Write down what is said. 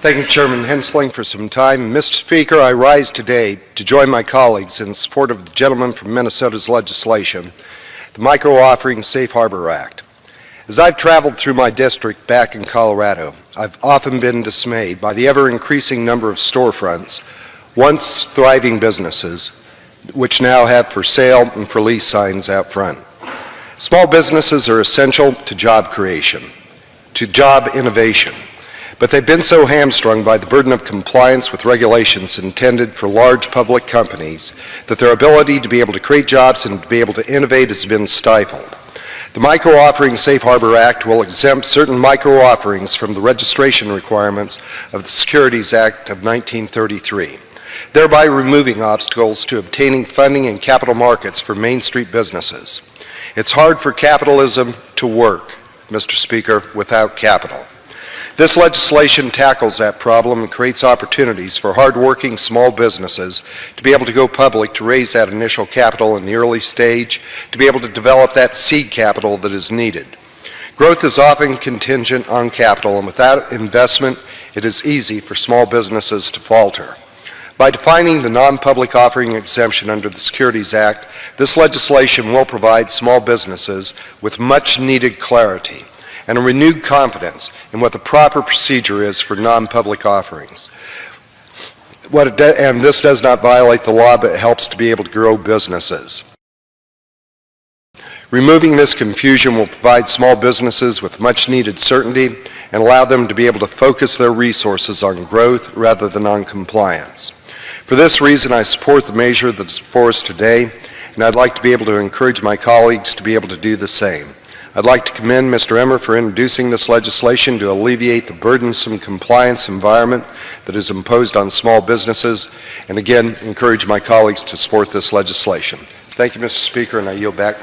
Thank you, Chairman Hensling, for some time. Mr. Speaker, I rise today to join my colleagues in support of the gentleman from Minnesota's legislation, the Micro-Offering Safe Harbor Act. As I've traveled through my district back in Colorado, I've often been dismayed by the ever-increasing number of storefronts, once thriving businesses, which now have for sale and for lease signs out front. Small businesses are essential to job creation, to job innovation, but they've been so hamstrung by the burden of compliance with regulations intended for large public companies that their ability to be able to create jobs and to be able to innovate has been stifled. The Micro-Offering Safe Harbor Act will exempt certain micro-offerings from the registration requirements of the Securities Act of 1933, thereby removing obstacles to obtaining funding in capital markets for Main Street businesses. It's hard for capitalism to work, Mr. Speaker, without capital. This legislation tackles that problem and creates opportunities for hardworking small businesses to be able to go public, to raise that initial capital in the early stage, to be able to develop that seed capital that is needed. Growth is often contingent on capital, and without investment, it is easy for small businesses to falter. By defining the non-public offering exemption under the Securities Act, this legislation will provide small businesses with much-needed clarity and a renewed confidence in what the proper procedure is for non-public offerings. And this does not violate the law, but it helps to be able to grow businesses. Removing this confusion will provide small businesses with much-needed certainty and allow them to be able to focus their resources on growth rather than on compliance. For this reason, I support the measure that is before us today, and I'd like to be able to encourage my colleagues to be able to do the same. I'd like to commend Mr. Emmer for introducing this legislation to alleviate the burdensome compliance environment that is imposed on small businesses, and again, encourage my colleagues to support this legislation. Thank you, Mr. Speaker, and I yield back.